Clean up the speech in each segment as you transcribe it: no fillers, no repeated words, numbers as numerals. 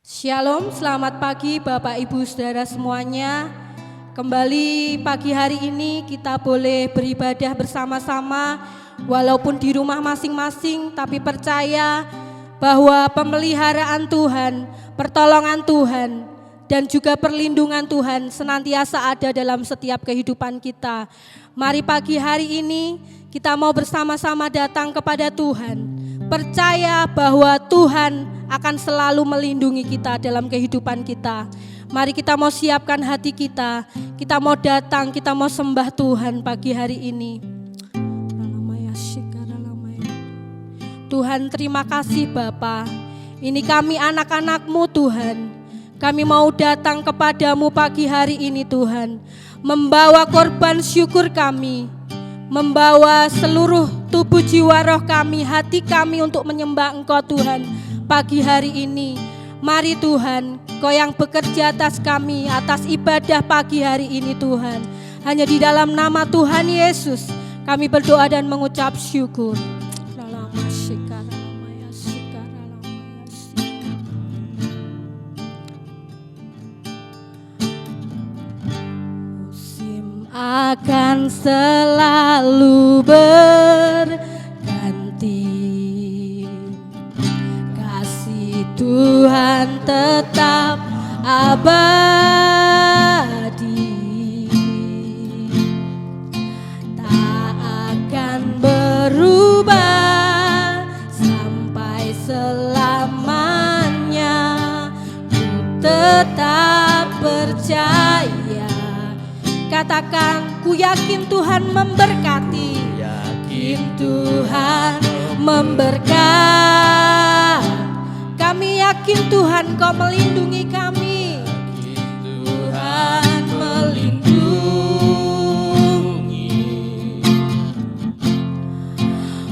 Shalom, selamat pagi Bapak Ibu Saudara semuanya. Kembali pagi hari ini kita boleh beribadah bersama-sama walaupun di rumah masing-masing, tapi percaya bahwa pemeliharaan Tuhan, pertolongan Tuhan, dan juga perlindungan Tuhan senantiasa ada dalam setiap kehidupan kita. Mari pagi hari ini kita mau bersama-sama datang kepada Tuhan, percaya bahwa Tuhan akan selalu melindungi kita dalam kehidupan kita. Mari kita mau siapkan hati kita mau datang, kita mau sembah Tuhan pagi hari ini. Tuhan, terima kasih Bapa. Ini kami anak-anak-Mu Tuhan. Kami mau datang kepadamu pagi hari ini Tuhan, membawa korban syukur kami, membawa seluruh tubuh jiwa roh kami, hati kami untuk menyembah Engkau Tuhan pagi hari ini. Mari Tuhan, Kau yang bekerja atas kami, atas ibadah pagi hari ini Tuhan. Hanya di dalam nama Tuhan Yesus kami berdoa dan mengucap syukur. Musim akan selalu berganti, Tuhan tetap abadi, tak akan berubah sampai selamanya. Ku tetap percaya, katakan ku yakin Tuhan memberkati, yakin Tuhan memberkati. Kami yakin Tuhan Kau melindungi kami, Tuhan melindungi.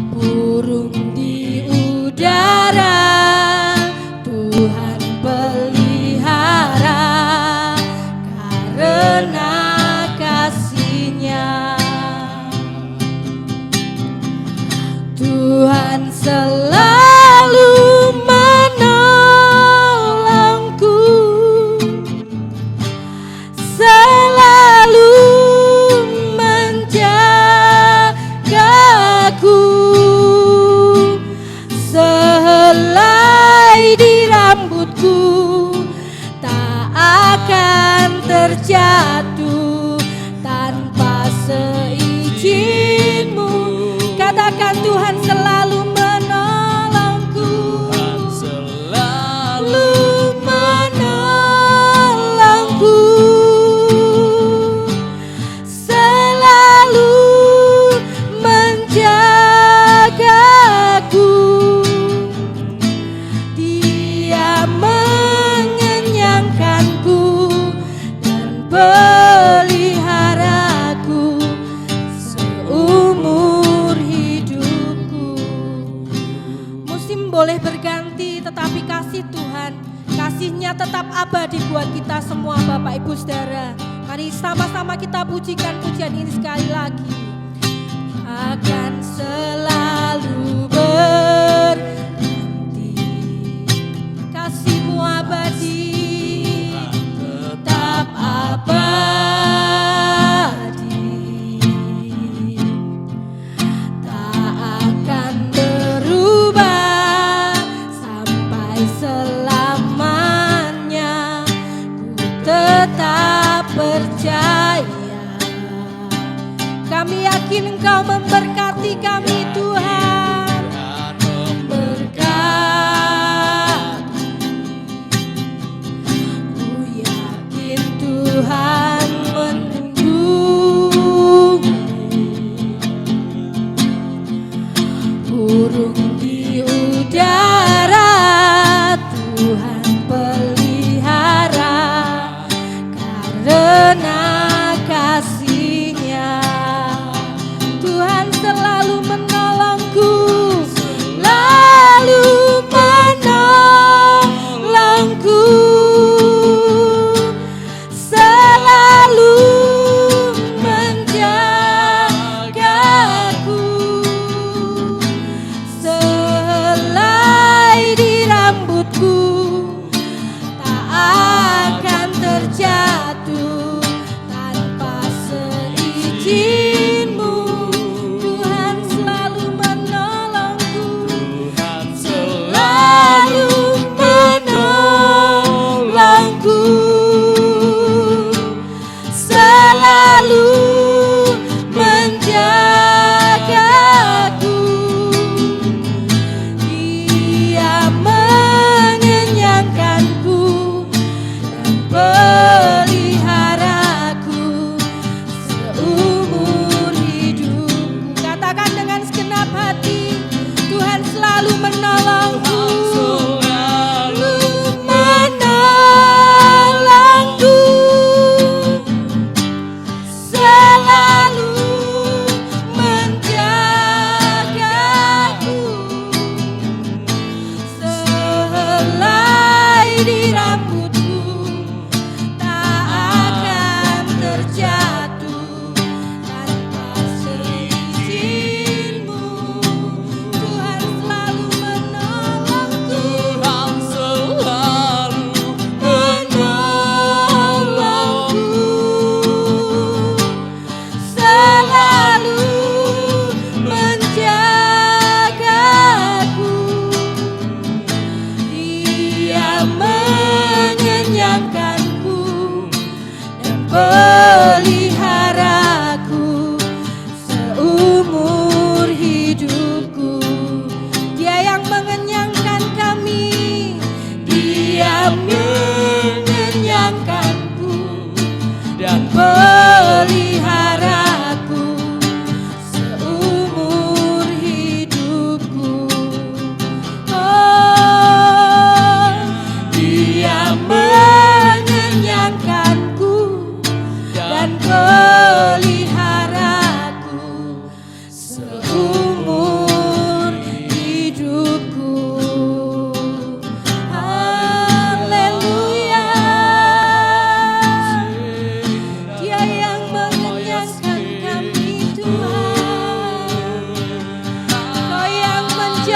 Burung di udara Tuhan pelihara, karena kasih-Nya Tuhan selalu terjatuh tanpa seizin-Mu. Katakan Tuhan selalu menolongku, Tuhan selalu menolongku, selalu menjagaku. Dia mengenyangkanku, peliharaku seumur hidupku. Musim boleh berganti, tetapi kasih Tuhan, kasih-Nya tetap abadi buat kita semua Bapak Ibu Saudara. Mari sama-sama kita pujikan pujian ini sekali lagi. Akan selalu berganti, kasih-Mu abadi, abadi, tak akan berubah sampai selamanya. Ku tetap percaya, kami yakin Engkau memberkati kami Tuhan, Tuhan melindungi. Burung di udara Tuhan pelihara, karena kasih-Nya Tuhan selalu menolongku.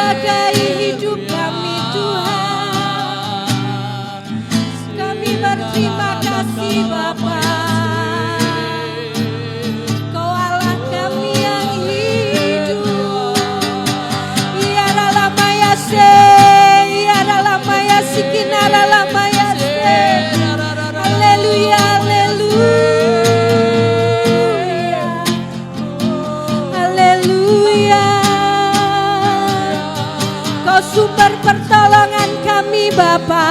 menjagai hidup kami Tuhan. Kami berterima kasih Bapa. Kau Allah kami yang hidup. Ya Ralamaya se, ya Ralamaya sikinara lamaya se. Haleluya, haleluya. Haleluya. Kau sumber pertolongan kami Bapa.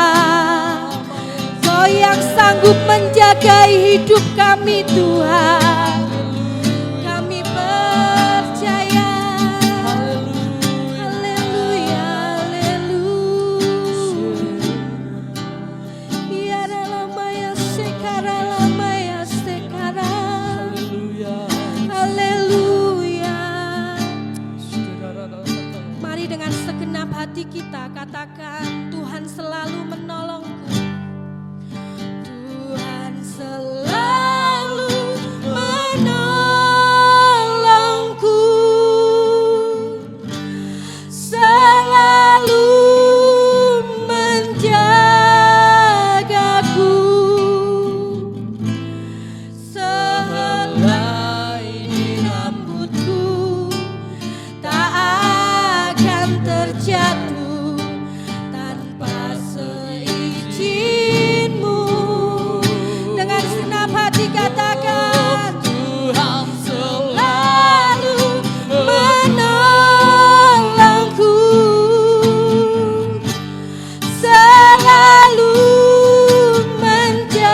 Kau yang sanggup menjaga hidup kami Tuhan. Kami percaya. Haleluya, haleluya. Ya Ralamaya sekara lamaya sekara. Haleluya. Mari dengan segenap hati kita katakan, Tuhan selalu menolongku. Tuhan selalu menolongku, selalu menjagaku, sehelai rambutku tak akan terjatuh tanpa seizin-Mu. Dengan senap hati katakan, Tuhan selalu menolongku, selalu menjagaku.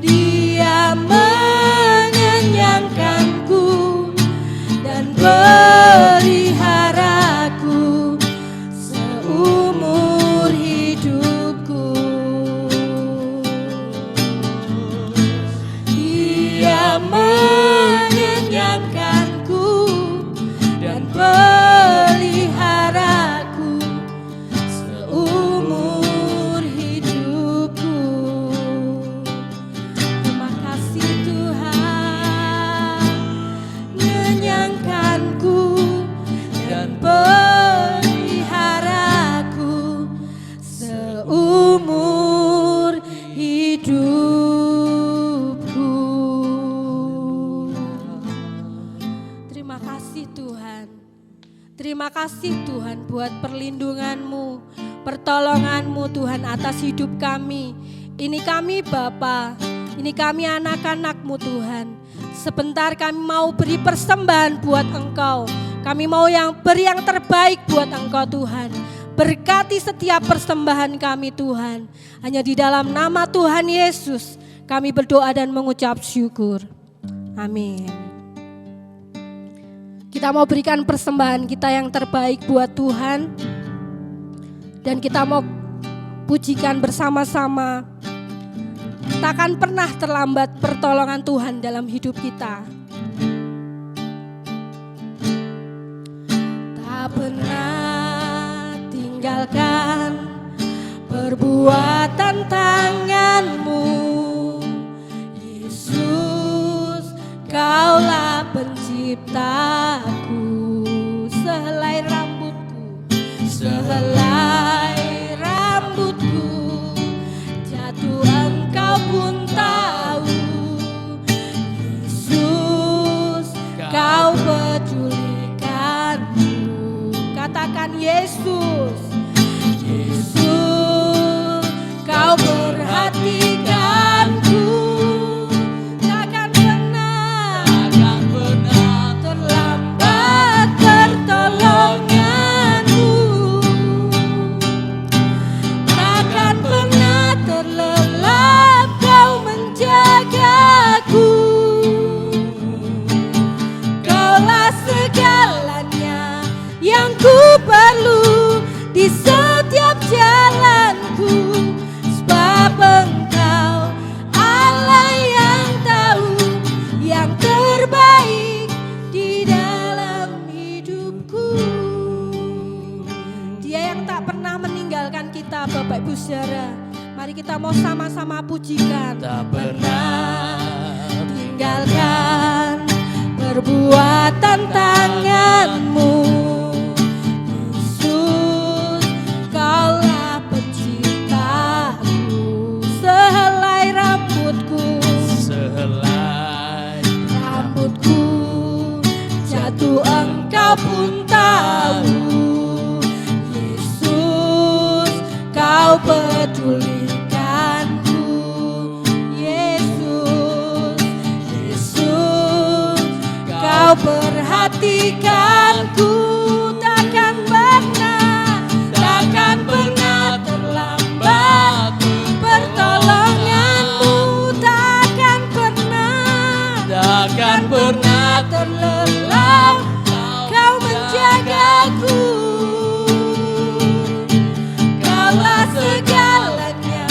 Dia mengenyangkanku dan peliharaku seumur hidupku. Dia mengenyangkanku dan peliharaku seumur hidupku. Terima kasih Tuhan, mengenyangkanku dan peliharaku seumur hidupku. Terima kasih Tuhan. Terima kasih Tuhan buat perlindungan-Mu, pertolongan-Mu Tuhan atas hidup kami. Ini kami Bapa, ini kami anak-anak-Mu Tuhan. Sebentar kami mau beri persembahan buat Engkau. Kami mau beri yang terbaik buat Engkau Tuhan. Berkati setiap persembahan kami Tuhan. Hanya di dalam nama Tuhan Yesus kami berdoa dan mengucap syukur. Amin. Kita mau berikan persembahan kita yang terbaik buat Tuhan. Dan kita mau pujikan bersama-sama. Takkan pernah terlambat pertolongan Tuhan dalam hidup kita. Tak pernah tinggalkan perbuatan tangan-Mu, Yesus, Kaulah penciptaku. Sehelai rambutku jatuh Engkau pun tahu. Yesus, Kau pedulikanku. Katakan Yesus, Yesus, Kau perhatikanku. Takkan pernah terlambat pertolongan-Mu. Takkan pernah terlelap Kau menjagaku. Kaulah segalanya yang ku perlu di setiap jalanku. Sebab Engkau Allah yang tahu yang terbaik di dalam hidupku. Dia yang tak pernah meninggalkan kita Bapak Ibu Saudara. Mari kita mau sama-sama pujikan. Tak pernah tinggalkan perbuatan tanganmu. Yesus, Kaulah penciptaku. Sehelai rambutku jatuh Engkau pun tahu. Yesus, Kau pedulikanku. Yesus, Kau perhatikanku. Takkan pernah terlambat pertolonganmu. Takkan pernah terlelap Kau menjagaku. Kaulah segalanya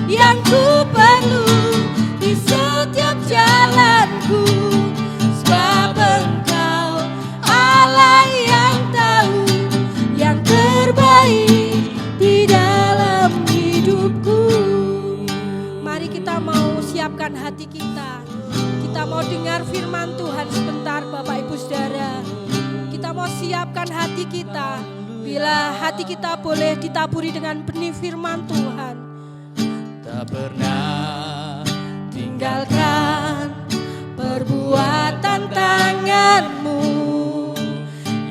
yang ku perlu di setiap jalanku. Sebab Engkau Allah yang tahu yang terbaik di dalam hidupku. Mari kita mau siapkan hati kita. Kita mau dengar firman Tuhan sebentar Bapak Ibu Saudara. Kita mau siapkan hati kita. Bila hati kita boleh ditaburi dengan benih firman Tuhan. Tak pernah Tinggalkan perbuatan tanganmu.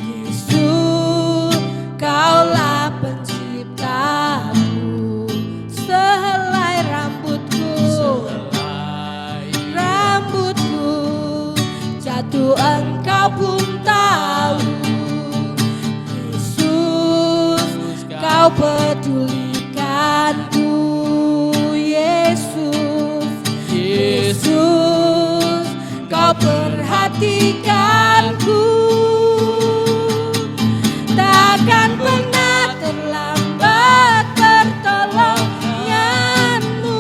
Yesus, Kaulah penciptaku. Sehelai rambutku jatuh Engkau pun tahu. Yesus, Kau pedulikanku. Yesus, Kau perhatikanku. Takkan pernah terlambat pertolonganmu.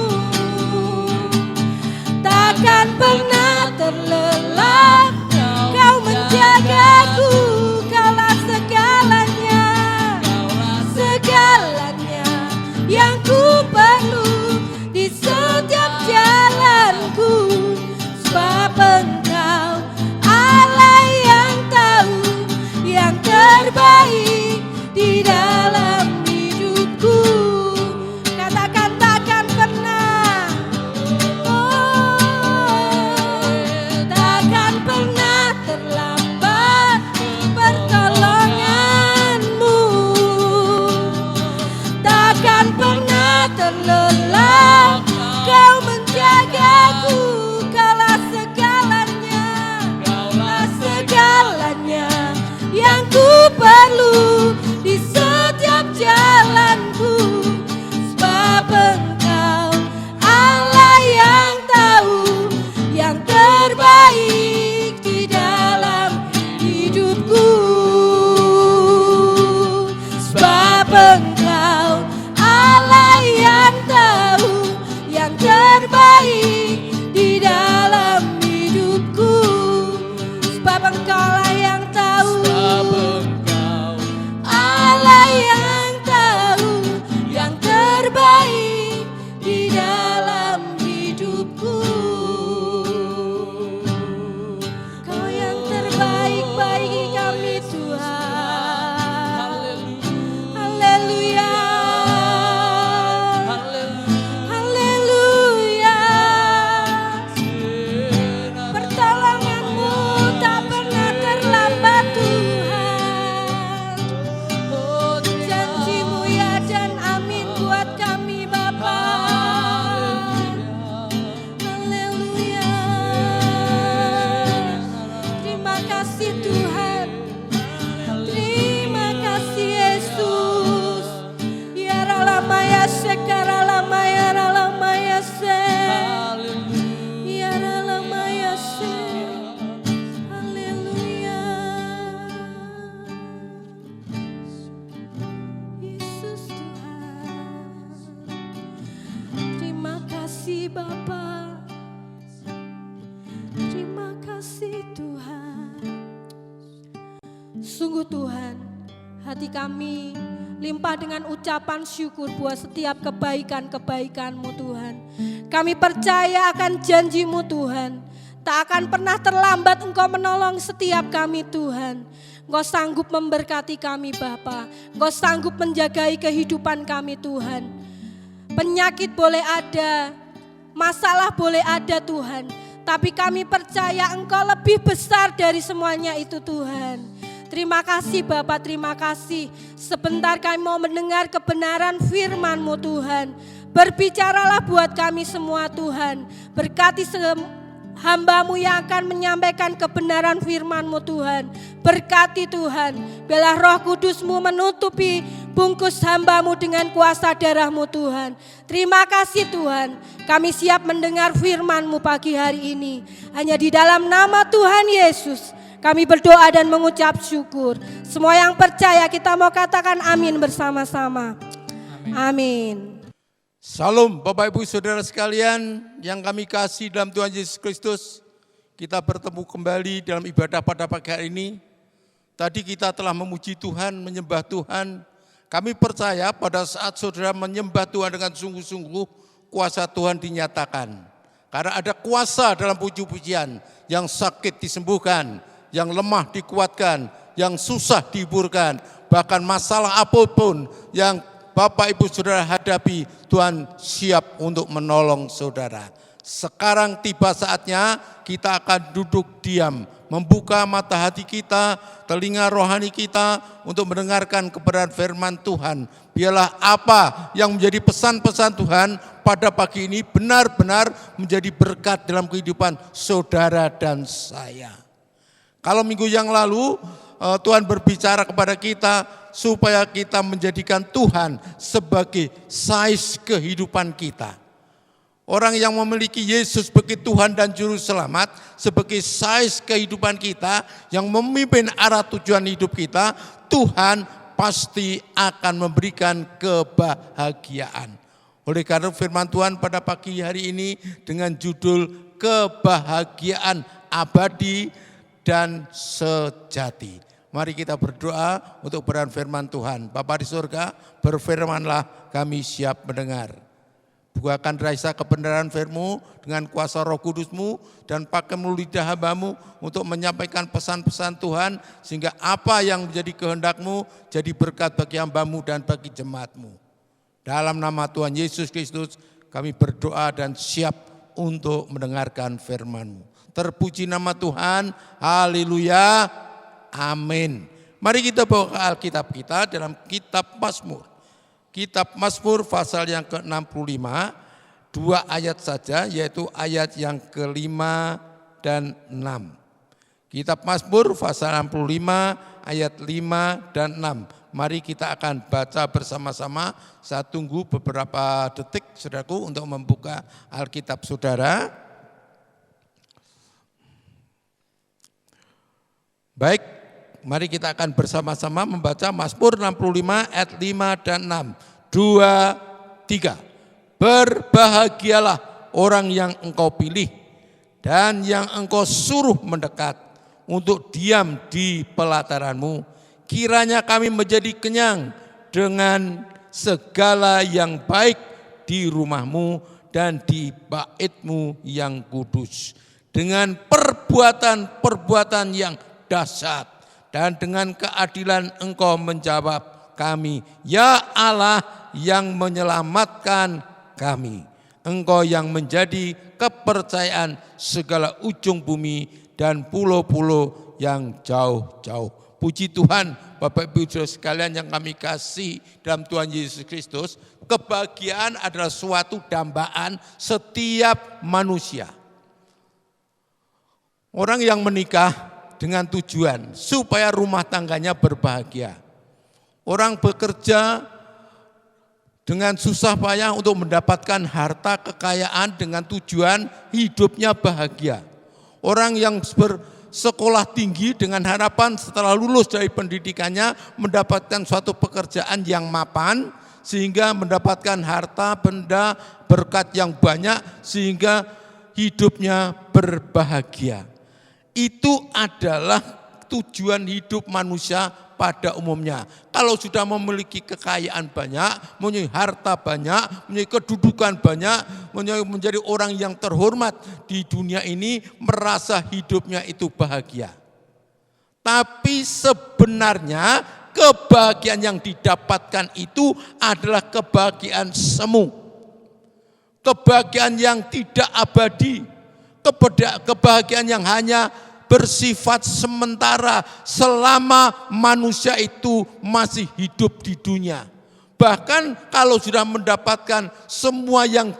Takkan pernah terlelap Kau menjagaku. Kaulah segalanya yang ku perlu di setiap jalanku. Sebab Engkau Allah yang tahu yang terbaik di dalam hidupku. Katakan takkan pernah, takkan pernah terlambat pertolonganmu. Takkan pernah terlelap Kau menjagaku. Kaulah segalanya yang ku perlu di setiap jalanku. Sebab Engkau Allah yang tahu yang terbaik di dalam hidupku. Sebab Engkau Allah yang tahu yang terbaik di dalam hidupku. Sebab Engkaulah yang tahu, Allah yang tahu yang terbaik di dalam hidupku. Kau yang terbaik bagi kami Tuhan. Haleluya. Haleluya. Pertolonganmu tak pernah terlambat Tuhan. Janjimu ya dan amin buat kami Bapa. Haleluya. Terima kasih Tuhan. Terima kasih Yesus. Ya ralamaya sekara lamaya ralamaya se. Ya ralamaya se. Haleluya. Yesus Tuhan. Terima kasih Bapa. Terima kasih Tuhan. Sungguh Tuhan, hati kami limpah dengan ucapan syukur buat setiap kebaikan-kebaikan-Mu Tuhan. Kami percaya akan janji-Mu Tuhan. Tak akan pernah terlambat Engkau menolong setiap kami Tuhan. Engkau sanggup memberkati kami Bapa. Engkau sanggup menjagai kehidupan kami Tuhan. Penyakit boleh ada, masalah boleh ada Tuhan. Tapi kami percaya Engkau lebih besar dari semuanya itu Tuhan. Terima kasih Bapak, terima kasih. Sebentar kami mau mendengar kebenaran firman-Mu Tuhan. Berbicaralah buat kami semua Tuhan. Berkati hamba-Mu yang akan menyampaikan kebenaran firman-Mu Tuhan. Berkati Tuhan. Biarlah Roh Kudus-Mu menutupi bungkus hamba-Mu dengan kuasa darah-Mu Tuhan. Terima kasih Tuhan. Kami siap mendengar firman-Mu pagi hari ini. Hanya di dalam nama Tuhan Yesus kami berdoa dan mengucap syukur. Semua yang percaya kita mau katakan amin bersama-sama. Amin. Salam Bapak Ibu Saudara sekalian yang kami kasih dalam Tuhan Yesus Kristus. Kita bertemu kembali dalam ibadah pada pagi hari ini. Tadi kita telah memuji Tuhan, menyembah Tuhan. Kami percaya pada saat saudara menyembah Tuhan dengan sungguh-sungguh, kuasa Tuhan dinyatakan. Karena ada kuasa dalam puji-pujian, yang sakit disembuhkan, yang lemah dikuatkan, yang susah dihiburkan. Bahkan masalah apapun yang Bapak Ibu Saudara hadapi, Tuhan siap untuk menolong saudara. Sekarang tiba saatnya kita akan duduk diam, membuka mata hati kita, telinga rohani kita untuk mendengarkan kebenaran firman Tuhan. Biarlah apa yang menjadi pesan-pesan Tuhan pada pagi ini benar-benar menjadi berkat dalam kehidupan saudara dan saya. Kalau minggu yang lalu Tuhan berbicara kepada kita supaya kita menjadikan Tuhan sebagai size kehidupan kita. Orang yang memiliki Yesus sebagai Tuhan dan Juru Selamat, sebagai size kehidupan kita, yang memimpin arah tujuan hidup kita, Tuhan pasti akan memberikan kebahagiaan. Oleh karena firman Tuhan pada pagi hari ini dengan judul kebahagiaan abadi dan sejati. Mari kita berdoa untuk kebenaran firman Tuhan. Bapa di surga, berfirmanlah, kami siap mendengar. Bukakan raisa kebenaran firman-Mu dengan kuasa Roh Kudus-Mu dan pakai mulut lidah hamba-Mu untuk menyampaikan pesan-pesan Tuhan, sehingga apa yang menjadi kehendak-Mu jadi berkat bagi hamba-Mu dan bagi jemaat-Mu. Dalam nama Tuhan Yesus Kristus kami berdoa dan siap untuk mendengarkan firman-Mu. Terpuji nama Tuhan, haleluya, amin. Mari kita bawa ke Alkitab kita dalam kitab Mazmur. Kitab Mazmur pasal yang ke-65, 2 ayat saja, yaitu ayat yang ke-5 dan 6. Kitab Mazmur pasal 65 ayat 5 dan 6. Mari kita akan baca bersama-sama. Saya tunggu beberapa detik saudaraku untuk membuka Alkitab saudara. Baik, mari kita akan bersama-sama membaca Mazmur 65 ayat 5 dan 6. 2, 3. Berbahagialah orang yang Engkau pilih dan yang Engkau suruh mendekat untuk diam di pelataran-Mu. Kiranya kami menjadi kenyang dengan segala yang baik di rumah-Mu dan di bait-Mu yang kudus. Dengan perbuatan-perbuatan yang dahsyat dan dengan keadilan Engkau menjawab kami. Ya Allah yang menyelamatkan kami. Engkau yang menjadi kepercayaan segala ujung bumi dan pulau-pulau yang jauh-jauh. Puji Tuhan, Bapak Ibu Saudara sekalian yang kami kasih dalam Tuhan Yesus Kristus. Kebahagiaan adalah suatu dambaan setiap manusia. Orang yang menikah dengan tujuan supaya rumah tangganya berbahagia. Orang bekerja dengan susah payah untuk mendapatkan harta kekayaan dengan tujuan hidupnya bahagia. Orang yang bersekolah tinggi dengan harapan setelah lulus dari pendidikannya mendapatkan suatu pekerjaan yang mapan sehingga mendapatkan harta, benda, berkat yang banyak sehingga hidupnya berbahagia. Itu adalah tujuan hidup manusia pada umumnya. Kalau sudah memiliki kekayaan banyak, mempunyai harta banyak, mempunyai kedudukan banyak, menjadi orang yang terhormat di dunia ini, merasa hidupnya itu bahagia. Tapi sebenarnya kebahagiaan yang didapatkan itu adalah kebahagiaan semu. Kebahagiaan yang tidak abadi. Kebahagiaan yang hanya bersifat sementara selama manusia itu masih hidup di dunia. Bahkan kalau sudah mendapatkan semua yang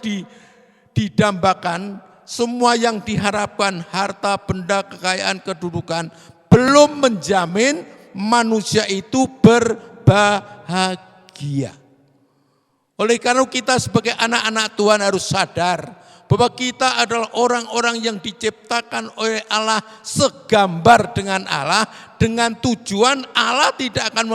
didambakan, semua yang diharapkan, harta, benda, kekayaan, kedudukan, belum menjamin manusia itu berbahagia. Oleh karena kita sebagai anak-anak Tuhan harus sadar bahwa kita adalah orang-orang yang diciptakan oleh Allah segambar dengan Allah, dengan tujuan Allah tidak akan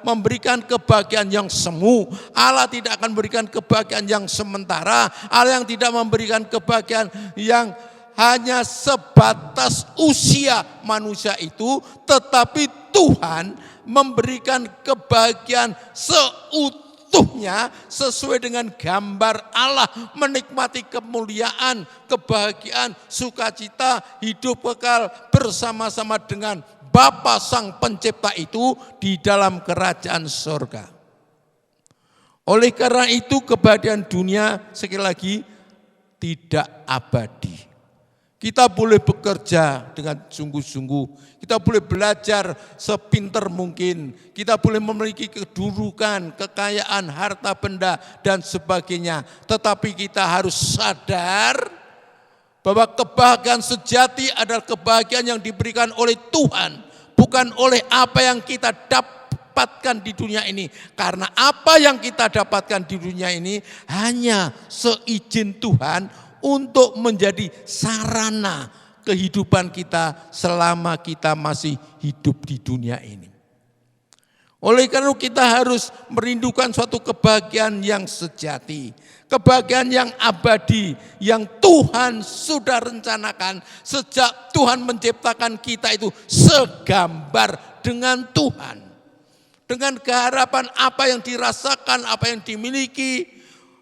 memberikan kebahagiaan yang semu, Allah tidak akan memberikan kebahagiaan yang sementara, Allah yang tidak memberikan kebahagiaan yang hanya sebatas usia manusia itu, tetapi Tuhan memberikan kebahagiaan seutuhnya sesuai dengan gambar Allah, menikmati kemuliaan, kebahagiaan, sukacita, hidup kekal bersama-sama dengan Bapa Sang Pencipta itu di dalam kerajaan surga. Oleh karena itu kebahagiaan dunia sekali lagi tidak abadi. Kita boleh bekerja dengan sungguh-sungguh, kita boleh belajar sepintar mungkin, kita boleh memiliki kedudukan, kekayaan, harta benda dan sebagainya. Tetapi kita harus sadar bahwa kebahagiaan sejati adalah kebahagiaan yang diberikan oleh Tuhan, bukan oleh apa yang kita dapatkan di dunia ini. Karena apa yang kita dapatkan di dunia ini hanya seizin Tuhan untuk menjadi sarana kehidupan kita selama kita masih hidup di dunia ini. Oleh karena itu kita harus merindukan suatu kebahagiaan yang sejati, kebahagiaan yang abadi, yang Tuhan sudah rencanakan sejak Tuhan menciptakan kita itu segambar dengan Tuhan. Dengan keharapan apa yang dirasakan, apa yang dimiliki,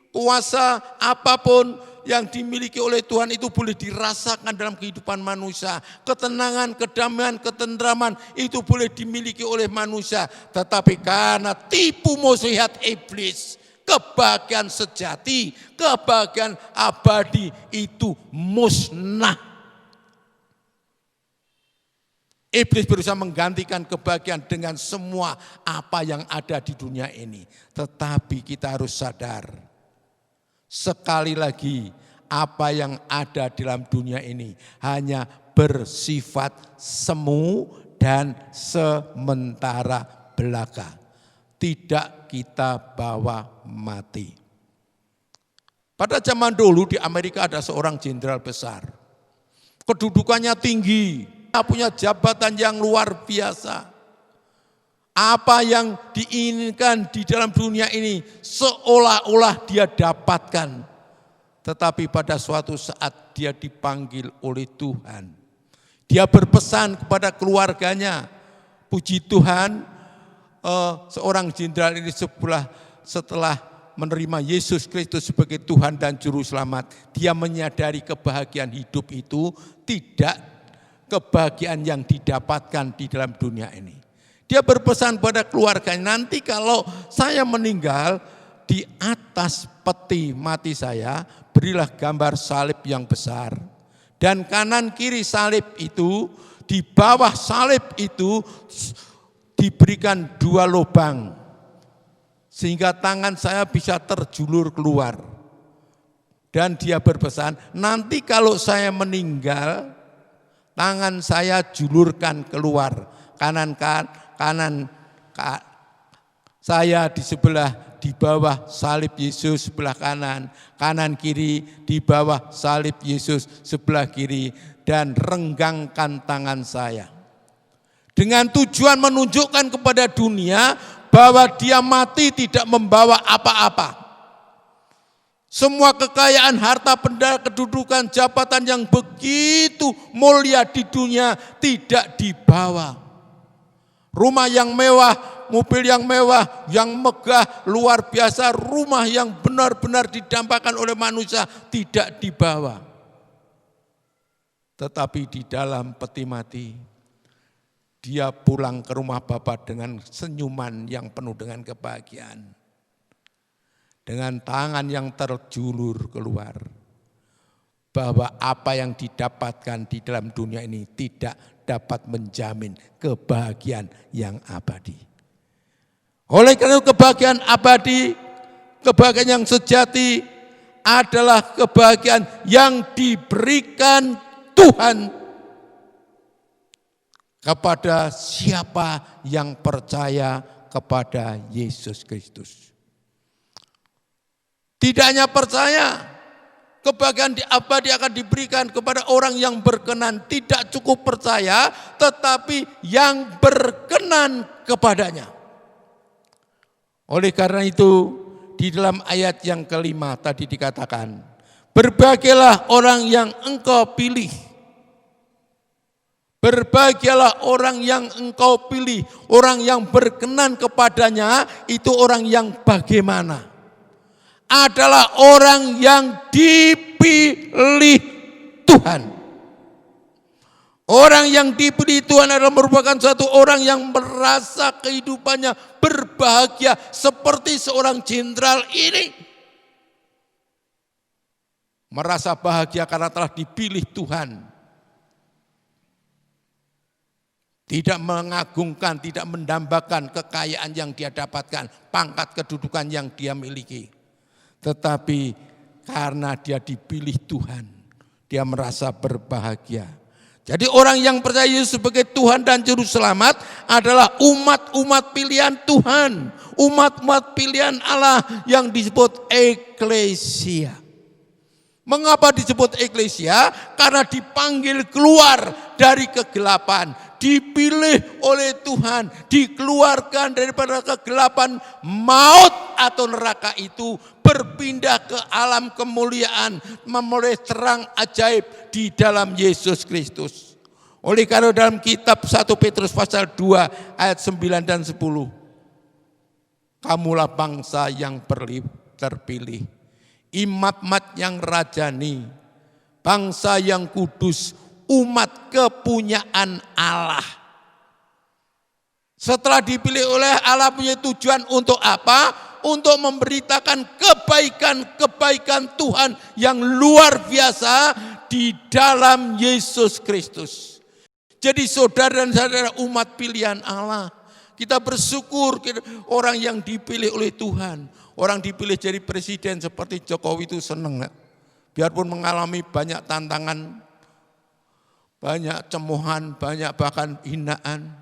kuasa apapun yang dimiliki oleh Tuhan itu boleh dirasakan dalam kehidupan manusia. Ketenangan, kedamaian, ketentraman itu boleh dimiliki oleh manusia. Tetapi karena tipu muslihat iblis, kebahagiaan sejati, kebahagiaan abadi itu musnah. Iblis berusaha menggantikan kebahagiaan dengan semua apa yang ada di dunia ini. Tetapi kita harus sadar, sekali lagi, apa yang ada dalam dunia ini hanya bersifat semu dan sementara belaka. Tidak kita bawa mati. Pada zaman dulu di Amerika ada seorang jenderal besar. Kedudukannya tinggi, punya jabatan yang luar biasa. Apa yang diinginkan di dalam dunia ini seolah-olah dia dapatkan. Tetapi pada suatu saat dia dipanggil oleh Tuhan. Dia berpesan kepada keluarganya. Puji Tuhan, seorang jenderal ini setelah menerima Yesus Kristus sebagai Tuhan dan Juru Selamat, dia menyadari kebahagiaan hidup itu tidak kebahagiaan yang didapatkan di dalam dunia ini. Dia berpesan pada keluarganya, nanti kalau saya meninggal, di atas peti mati saya berilah gambar salib yang besar. Dan kanan kiri salib itu, di bawah salib itu diberikan 2 lubang. Sehingga tangan saya bisa terjulur keluar. Dan dia berpesan, nanti kalau saya meninggal, tangan saya julurkan keluar. Kanan saya di bawah salib Yesus sebelah kanan, kanan kiri di bawah salib Yesus sebelah kiri, dan renggangkan tangan saya. Dengan tujuan menunjukkan kepada dunia bahwa dia mati tidak membawa apa-apa. Semua kekayaan, harta benda, kedudukan, jabatan yang begitu mulia di dunia tidak dibawa. Rumah yang mewah, mobil yang mewah, yang megah, luar biasa, rumah yang benar-benar didambakan oleh manusia tidak dibawa. Tetapi di dalam peti mati, dia pulang ke rumah Bapa dengan senyuman yang penuh dengan kebahagiaan. Dengan tangan yang terjulur keluar. Bahwa apa yang didapatkan di dalam dunia ini tidak dapat menjamin kebahagiaan yang abadi. Oleh karena itu kebahagiaan abadi, kebahagiaan yang sejati adalah kebahagiaan yang diberikan Tuhan kepada siapa yang percaya kepada Yesus Kristus. Tidak hanya percaya, kebahagiaan abadi akan diberikan kepada orang yang berkenan, tidak cukup percaya, tetapi yang berkenan kepadanya. Oleh karena itu, di dalam ayat yang kelima tadi dikatakan, berbahagialah orang yang engkau pilih. Berbahagialah orang yang engkau pilih, orang yang berkenan kepadanya, itu orang yang bagaimana? Adalah orang yang dipilih Tuhan. Orang yang dipilih Tuhan adalah merupakan suatu orang yang merasa kehidupannya berbahagia seperti seorang jenderal ini. Merasa bahagia karena telah dipilih Tuhan. Tidak mengagungkan, tidak mendambakan kekayaan yang dia dapatkan, pangkat kedudukan yang dia miliki. Tetapi karena dia dipilih Tuhan, dia merasa berbahagia. Jadi orang yang percaya Yesus sebagai Tuhan dan Juru Selamat adalah umat-umat pilihan Tuhan. Umat-umat pilihan Allah yang disebut eklesia. Mengapa disebut eklesia? Karena dipanggil keluar dari kegelapan. Dipilih oleh Tuhan, dikeluarkan daripada kegelapan maut atau neraka itu, berpindah ke alam kemuliaan, memulai terang ajaib di dalam Yesus Kristus. Oleh karena dalam kitab 1 Petrus pasal 2 ayat 9 dan 10, kamulah bangsa yang terpilih, imat-imat yang rajani, bangsa yang kudus, umat kepunyaan Allah. Setelah dipilih oleh Allah punya tujuan untuk apa? Untuk memberitakan kebaikan-kebaikan Tuhan yang luar biasa di dalam Yesus Kristus. Jadi saudara dan saudara umat pilihan Allah, kita bersyukur orang yang dipilih oleh Tuhan. Orang dipilih jadi presiden seperti Jokowi itu senang. Biarpun mengalami banyak tantangan, banyak cemohan, banyak bahkan hinaan.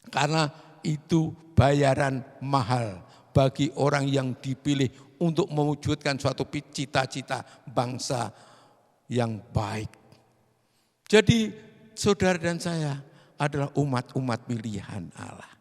Karena itu bayaran mahal bagi orang yang dipilih untuk mewujudkan suatu cita-cita bangsa yang baik. Jadi saudara dan saya adalah umat-umat pilihan Allah.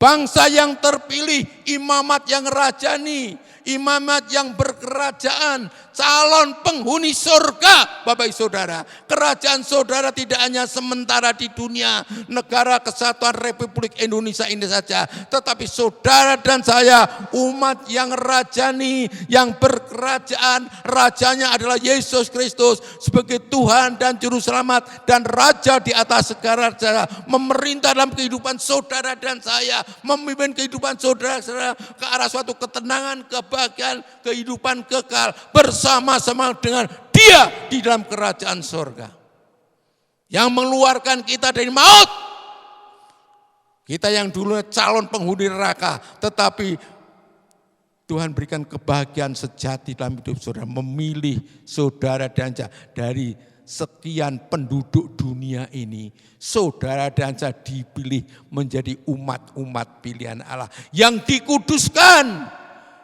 Bangsa yang terpilih, imamat yang rajani, imamat yang berkerajaan, calon penghuni surga, Bapak Ibu Saudara. Kerajaan saudara tidak hanya sementara di dunia, negara kesatuan Republik Indonesia ini saja. Tetapi saudara dan saya, umat yang rajani, yang berkerajaan, rajanya adalah Yesus Kristus sebagai Tuhan dan Juru Selamat dan Raja di atas segala raja, memerintah dalam kehidupan saudara dan saya, memimpin kehidupan saudara-saudara ke arah suatu ketenangan, kebahagiaan, kehidupan kekal bersama-sama dengan Dia di dalam kerajaan surga. Yang mengeluarkan kita dari maut. Kita yang dulu calon penghuni neraka, tetapi Tuhan berikan kebahagiaan sejati dalam hidup saudara, memilih saudara dan saya dari sekian penduduk dunia ini, saudara dan saya dipilih menjadi umat-umat pilihan Allah yang dikuduskan.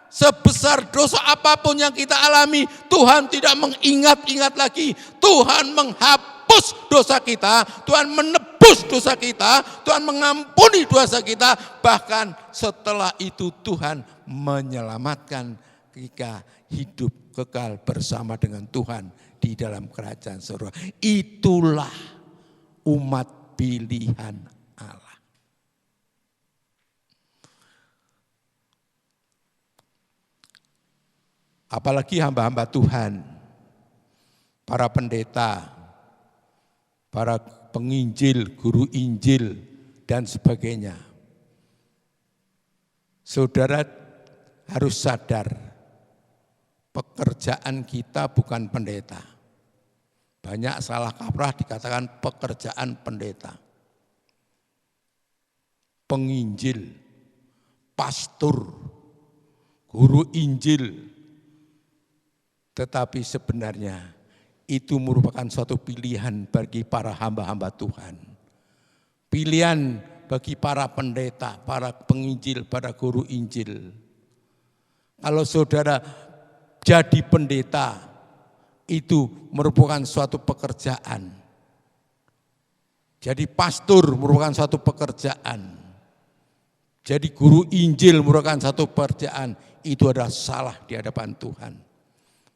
Sebesar dosa apapun yang kita alami, Tuhan tidak mengingat-ingat lagi. Tuhan menghapus dosa kita, Tuhan menebus dosa kita, Tuhan mengampuni dosa kita. Bahkan setelah itu Tuhan menyelamatkan kita hidup kekal bersama dengan Tuhan di dalam kerajaan surga. Itulah umat pilihan Apalagi hamba-hamba Tuhan, para pendeta, para penginjil, guru Injil, dan sebagainya. Saudara harus sadar, pekerjaan kita bukan pendeta. Banyak salah kaprah dikatakan pekerjaan pendeta. Penginjil, pastor, guru Injil. Tetapi sebenarnya itu merupakan suatu pilihan bagi para hamba-hamba Tuhan. Pilihan bagi para pendeta, para penginjil, para guru Injil. Kalau saudara jadi pendeta, itu merupakan suatu pekerjaan. Jadi pastor merupakan suatu pekerjaan. Jadi guru Injil merupakan satu pekerjaan. Itu adalah salah di hadapan Tuhan.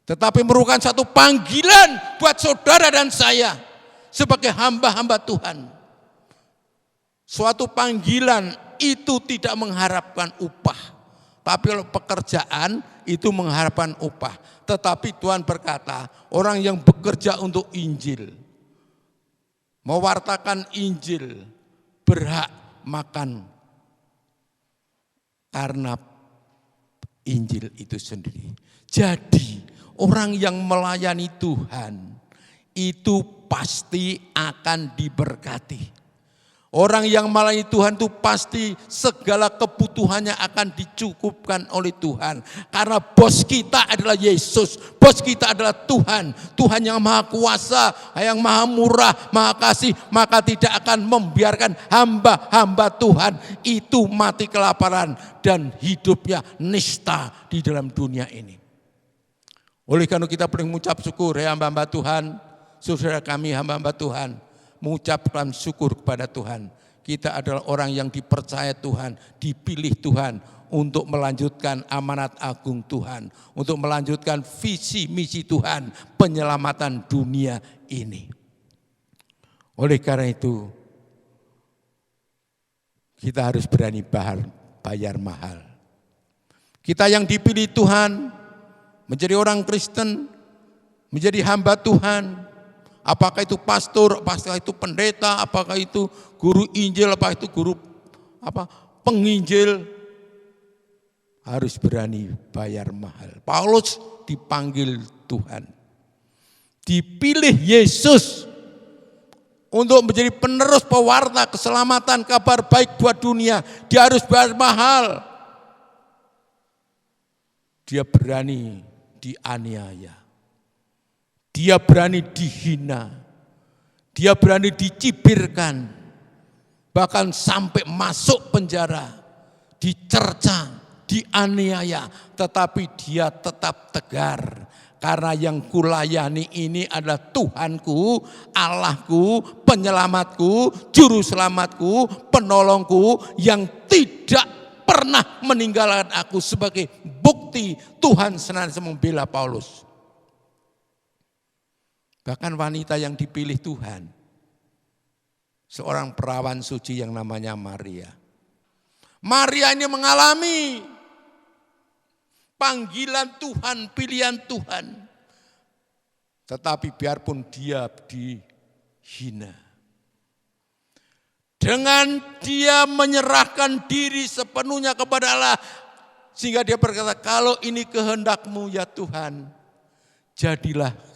Tetapi merupakan satu panggilan buat saudara dan saya sebagai hamba-hamba Tuhan. Suatu panggilan itu tidak mengharapkan upah. Tapi kalau pekerjaan itu mengharapkan upah. Tetapi Tuhan berkata, orang yang bekerja untuk Injil, mewartakan Injil, berhak makan karena Injil itu sendiri. Jadi orang yang melayani Tuhan itu pasti akan diberkati. Orang yang melayani Tuhan itu pasti segala kebutuhannya akan dicukupkan oleh Tuhan. Karena bos kita adalah Yesus, bos kita adalah Tuhan. Tuhan yang maha kuasa, yang maha murah, maha kasih, maka tidak akan membiarkan hamba-hamba Tuhan itu mati kelaparan dan hidupnya nista di dalam dunia ini. Oleh karena kita perlu mengucap syukur, ya hamba-hamba Tuhan, saudara kami hamba-hamba Tuhan, mengucapkan syukur kepada Tuhan. Kita adalah orang yang dipercaya Tuhan, dipilih Tuhan untuk melanjutkan amanat agung Tuhan, untuk melanjutkan visi misi Tuhan, penyelamatan dunia ini. Oleh karena itu, kita harus berani bayar mahal. Kita yang dipilih Tuhan, menjadi orang Kristen, menjadi hamba Tuhan, apakah itu pastor, apakah itu pendeta, apakah itu guru Injil, apakah itu guru penginjil, harus berani bayar mahal. Paulus dipanggil Tuhan, dipilih Yesus untuk menjadi penerus pewarta keselamatan kabar baik buat dunia. Dia harus bayar mahal. Dia berani dianiaya. Dia berani dihina, dia berani dicibirkan, bahkan sampai masuk penjara, dicerca, dianiaya, tetapi dia tetap tegar. Karena yang kulayani ini adalah Tuhanku, Allahku, penyelamatku, juru selamatku, penolongku yang tidak pernah meninggalkan aku. Sebagai bukti Tuhan senantiasa membela Paulus. Bahkan wanita yang dipilih Tuhan, seorang perawan suci yang namanya Maria. Maria ini mengalami panggilan Tuhan, pilihan Tuhan. Tetapi biarpun dia dihina, dengan dia menyerahkan diri sepenuhnya kepada Allah, sehingga dia berkata, kalau ini kehendak-Mu ya Tuhan, jadilah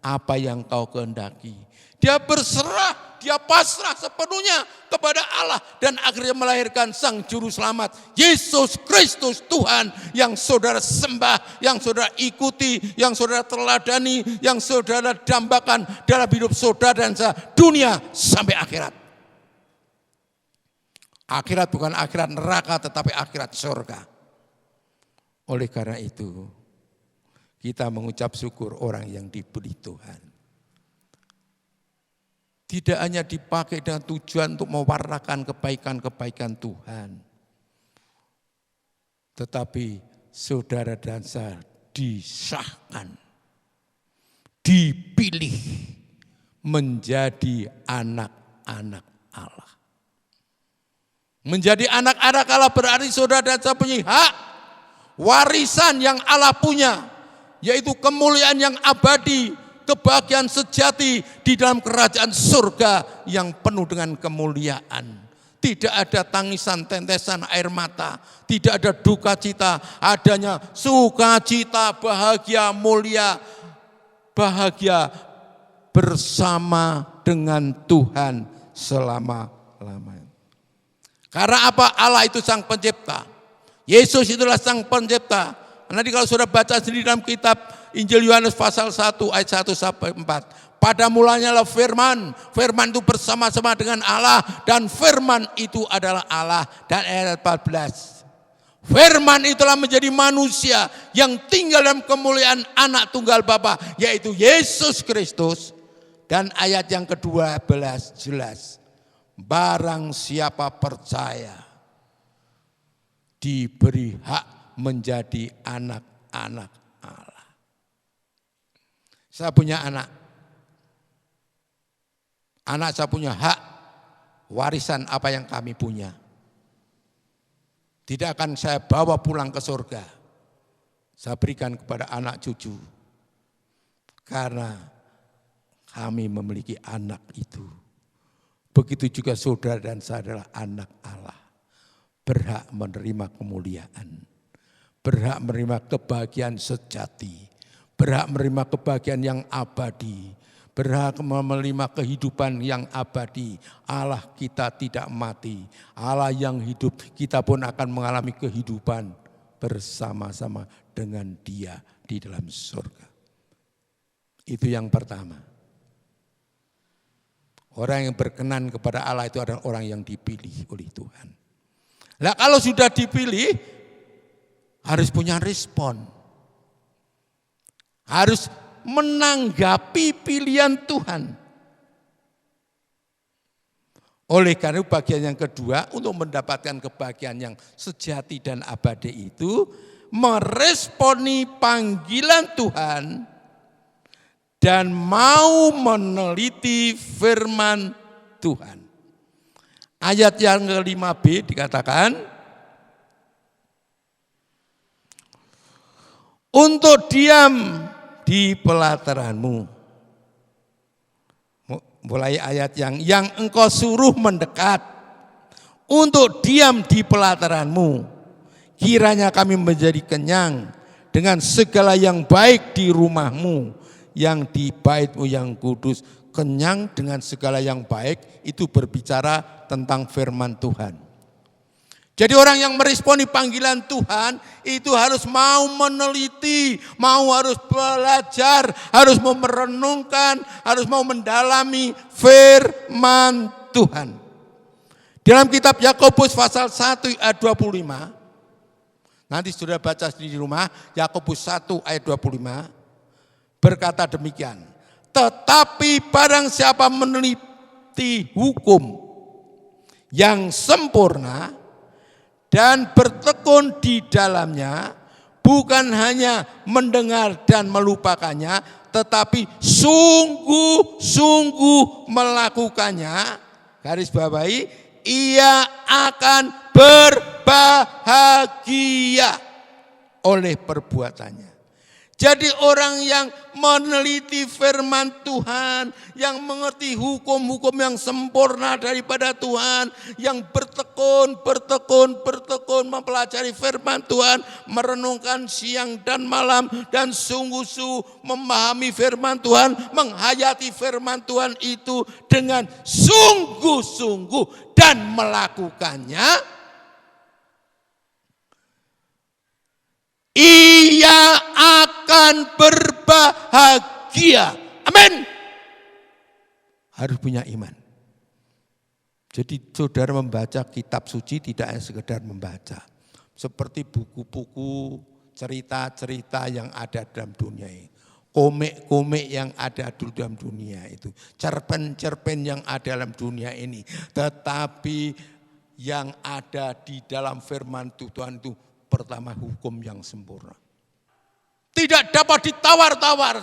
apa yang Kau kehendaki. Dia berserah, dia pasrah sepenuhnya kepada Allah dan akhirnya melahirkan Sang Juru Selamat, Yesus Kristus Tuhan yang saudara sembah, yang saudara ikuti, yang saudara teladani, yang saudara dambakan dalam hidup saudara dan dunia sampai akhirat. Akhirat bukan akhirat neraka tetapi akhirat surga. Oleh karena itu, kita mengucap syukur orang yang dipilih Tuhan. Tidak hanya dipakai dengan tujuan untuk mewartakan kebaikan-kebaikan Tuhan. Tetapi saudara dan saya disahkan, dipilih menjadi anak-anak Allah. Menjadi anak-anak Allah berarti saudara dan saya punya hak, warisan yang Allah punya. yaitu kemuliaan yang abadi, kebahagiaan sejati di dalam kerajaan surga yang penuh dengan kemuliaan. Tidak ada tangisan, tetesan air mata, tidak ada duka cita, adanya sukacita, bahagia, mulia, bahagia bersama dengan Tuhan selama-lamanya. Karena apa? Allah itu sang pencipta. Yesus itulah sang pencipta. Nanti kalau sudah baca sendiri dalam kitab Injil Yohanes pasal 1 ayat 1 sampai 4. Pada mulanya lah firman, firman itu bersama-sama dengan Allah dan firman itu adalah Allah. Dan ayat 14. Firman itulah menjadi manusia yang tinggal dalam kemuliaan anak tunggal Bapa, yaitu Yesus Kristus. Dan ayat yang ke-12 jelas. Barang siapa percaya diberi hak menjadi anak-anak Allah. Saya punya anak. Anak saya punya hak warisan apa yang kami punya. Tidak akan saya bawa pulang ke surga. Saya berikan kepada anak cucu. Karena kami memiliki anak itu. Begitu juga saudara dan saya adalah anak Allah. Berhak menerima kemuliaan. Berhak menerima kebahagiaan sejati. Berhak menerima kebahagiaan yang abadi. Berhak menerima kehidupan yang abadi. Allah kita tidak mati. Allah yang hidup, kita pun akan mengalami kehidupan bersama-sama dengan Dia di dalam surga. Itu yang pertama. Orang yang berkenan kepada Allah itu adalah orang yang dipilih oleh Tuhan. Nah, kalau sudah dipilih, harus punya respon. Harus menanggapi pilihan Tuhan. Oleh karena itu bagian yang kedua, untuk mendapatkan kebahagiaan yang sejati dan abadi itu, meresponi panggilan Tuhan dan mau meneliti firman Tuhan. Ayat yang ke-5b dikatakan, untuk diam di pelataranmu. Mulai ayat yang engkau suruh mendekat. Untuk diam di pelataranmu. Kiranya kami menjadi kenyang dengan segala yang baik di rumahmu. Yang di baitmu yang kudus. Kenyang dengan segala yang baik itu berbicara tentang firman Tuhan. Jadi orang yang meresponi panggilan Tuhan itu harus mau meneliti, harus belajar, harus mau merenungkan, harus mau mendalami firman Tuhan. Dalam kitab Yakobus pasal 1 ayat 25, nanti sudah baca sendiri di rumah, Yakobus 1 ayat 25, berkata demikian, tetapi barang siapa meneliti hukum yang sempurna, dan bertekun di dalamnya, bukan hanya mendengar dan melupakannya, tetapi sungguh-sungguh melakukannya, garis bawahi, ia akan berbahagia oleh perbuatannya. Jadi orang yang meneliti firman Tuhan, yang mengerti hukum-hukum yang sempurna daripada Tuhan, yang bertekun, mempelajari firman Tuhan, merenungkan siang dan malam, dan sungguh-sungguh memahami firman Tuhan, menghayati firman Tuhan itu dengan sungguh-sungguh dan melakukannya, ia akan berbahagia. Amin. Harus punya iman. Jadi saudara membaca kitab suci tidak hanya sekedar membaca. Seperti buku-buku, cerita-cerita yang ada dalam dunia ini. Komik-komik yang ada dalam dunia itu. Cerpen-cerpen yang ada dalam dunia ini. Tetapi yang ada di dalam firman Tuhan itu, pertama, hukum yang sempurna. Tidak dapat ditawar-tawar,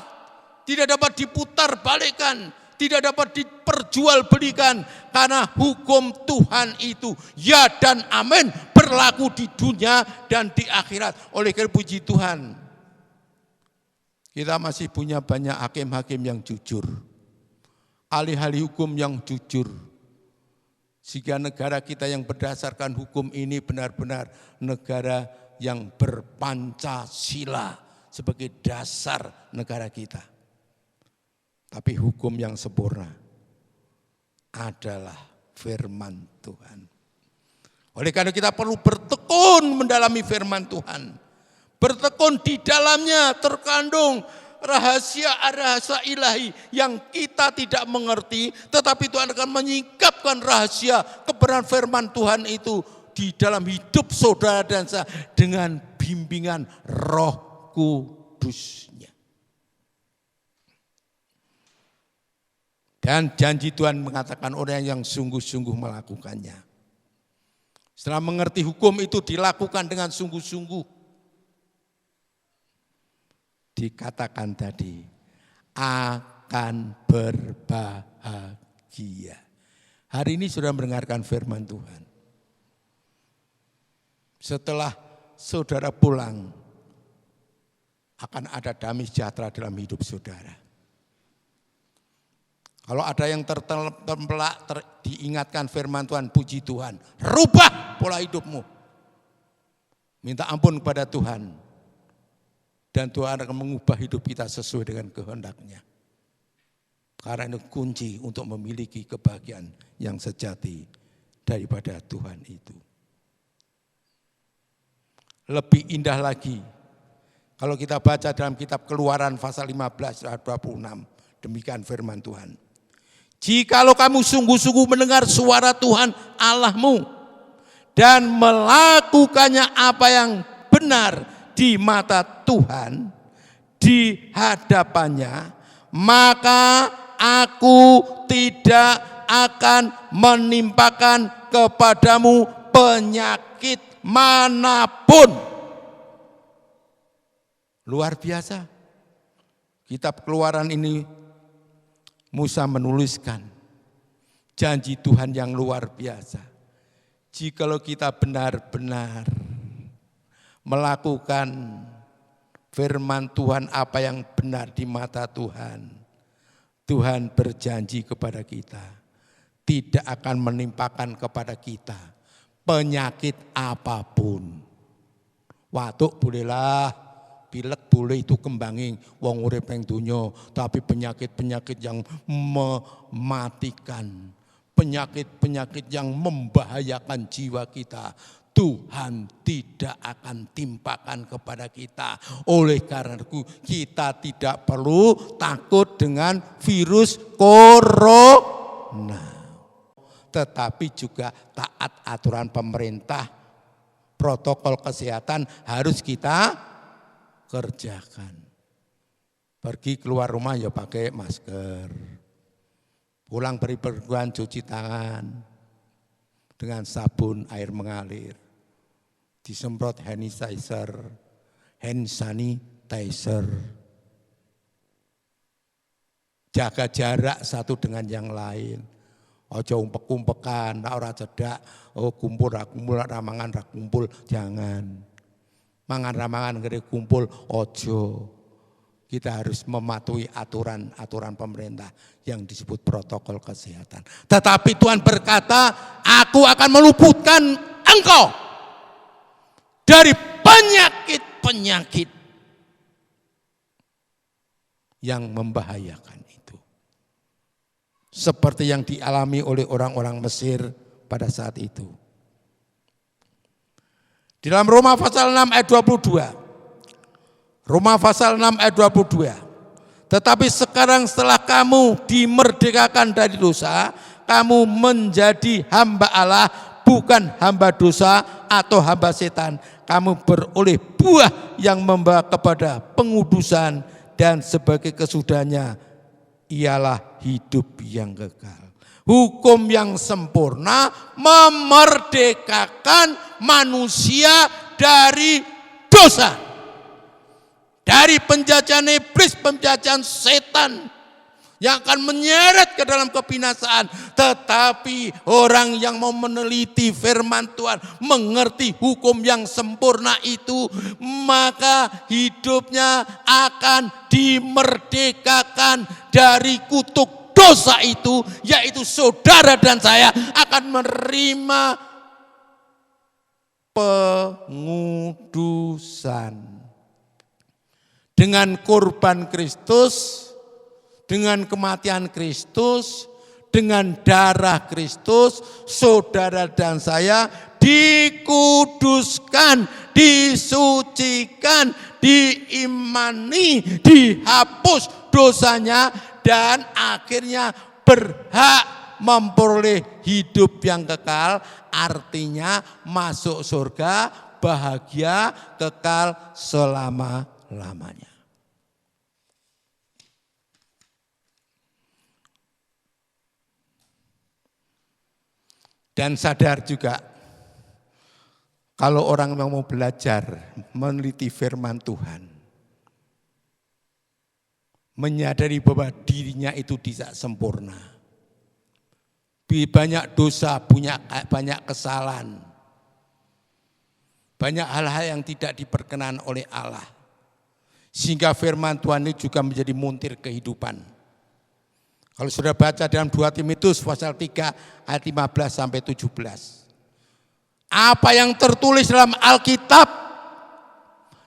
tidak dapat diputar balikan, tidak dapat diperjualbelikan, karena hukum Tuhan itu ya dan amin, berlaku di dunia dan di akhirat. Oleh karena puji Tuhan, Kita masih punya banyak hakim-hakim yang jujur, ahli-ahli hukum yang jujur. Sehingga negara kita yang berdasarkan hukum ini benar-benar negara yang berpancasila sebagai dasar negara kita. Tapi hukum yang sempurna adalah firman Tuhan. Oleh karena kita perlu bertekun mendalami firman Tuhan. Bertekun di dalamnya terkandung rahasia-rahasia ilahi yang kita tidak mengerti, tetapi Tuhan akan menyingkapkan rahasia kebenaran firman Tuhan itu di dalam hidup saudara dan saya dengan bimbingan Roh Kudus-Nya. Dan janji Tuhan mengatakan orang yang sungguh-sungguh melakukannya. Setelah mengerti hukum itu dilakukan dengan sungguh-sungguh. Dikatakan tadi akan berbahagia. Hari ini sudah mendengarkan firman Tuhan. Setelah saudara pulang akan ada damai sejahtera dalam hidup saudara. Kalau ada yang tertempelak, diingatkan firman Tuhan, puji Tuhan. Rubah pola hidupmu. Minta ampun kepada Tuhan. Dan Tuhan akan mengubah hidup kita sesuai dengan kehendak-Nya. Karena itu kunci untuk memiliki kebahagiaan yang sejati daripada Tuhan itu. Lebih indah lagi, kalau kita baca dalam kitab Keluaran pasal 15 ayat 26, demikian firman Tuhan. Jikalau kamu sungguh-sungguh mendengar suara Tuhan Allahmu dan melakukannya apa yang benar di mata Tuhan, di hadapannya, maka aku tidak akan menimpakan kepadamu penyakit manapun. Luar biasa. Kitab Keluaran ini Musa menuliskan janji Tuhan yang luar biasa. Jikalau kita benar-benar melakukan firman Tuhan apa yang benar di mata Tuhan, Tuhan berjanji kepada kita tidak akan menimpakan kepada kita penyakit apapun. Watuk bolehlah, pilek boleh, itu kembangin wong urip ning donya, tapi penyakit-penyakit yang mematikan, penyakit-penyakit yang membahayakan jiwa kita, Tuhan tidak akan timpakan kepada kita. Oleh karena itu kita tidak perlu takut dengan virus corona. Tetapi juga taat aturan pemerintah, protokol kesehatan harus kita kerjakan. Pergi keluar rumah ya pakai masker. Pulang dari perguruan cuci tangan dengan sabun air mengalir. Disemprot hand sanitizer. Jaga jarak satu dengan yang lain. Ojo umpek-umpekan, ora cedak, kumpul mangan ra kumpul, jangan. Mangan ngeri kumpul, ojo. Kita harus mematuhi aturan pemerintah yang disebut protokol kesehatan. Tetapi Tuhan berkata, aku akan meluputkan engkau dari penyakit-penyakit yang membahayakan itu. Seperti yang dialami oleh orang-orang Mesir pada saat itu. Di dalam Roma pasal 6 ayat 22. Roma pasal 6 ayat 22. Tetapi sekarang setelah kamu dimerdekakan dari dosa, kamu menjadi hamba Allah, bukan hamba dosa atau hamba setan. Kamu beroleh buah yang membawa kepada pengudusan dan sebagai kesudahannya ialah hidup yang kekal. Hukum yang sempurna memerdekakan manusia dari dosa. Dari penjajahan iblis, penjajahan setan yang akan menyeret ke dalam kebinasaan. Tetapi orang yang mau meneliti firman Tuhan, mengerti hukum yang sempurna itu, maka hidupnya akan dimerdekakan dari kutuk dosa itu, yaitu saudara dan saya akan menerima pengudusan. Dengan korban Kristus, dengan kematian Kristus, dengan darah Kristus, saudara dan saya dikuduskan, disucikan, diimani, dihapus dosanya, dan akhirnya berhak memperoleh hidup yang kekal, artinya masuk surga, bahagia, kekal selama-lamanya. Dan sadar juga, kalau orang yang mau belajar, meneliti firman Tuhan, menyadari bahwa dirinya itu tidak sempurna, banyak dosa, punya banyak kesalahan, banyak hal-hal yang tidak diperkenan oleh Allah, sehingga firman Tuhan ini juga menjadi muntir kehidupan. Kalau sudah baca dalam 2 Timotius pasal 3 ayat 15 sampai 17. Apa yang tertulis dalam Alkitab,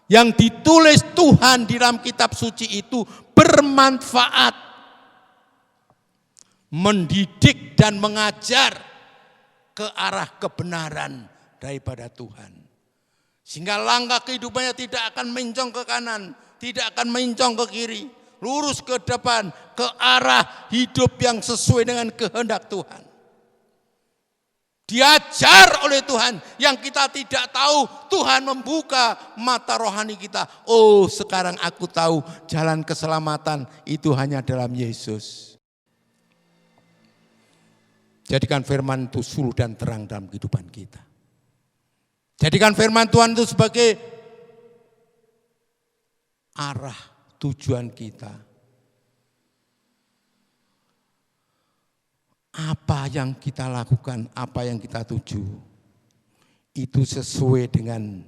yang ditulis Tuhan di dalam kitab suci itu bermanfaat, mendidik dan mengajar ke arah kebenaran daripada Tuhan. Sehingga langkah kehidupannya tidak akan mencong ke kanan, tidak akan mencong ke kiri, lurus ke depan, ke arah hidup yang sesuai dengan kehendak Tuhan. Diajar oleh Tuhan yang kita tidak tahu, Tuhan membuka mata rohani kita. Oh, sekarang aku tahu jalan keselamatan itu hanya dalam Yesus. Jadikan firman itu suluh dan terang dalam kehidupan kita. Jadikan firman Tuhan itu sebagai arah tujuan kita. Apa yang kita lakukan, apa yang kita tuju, itu sesuai dengan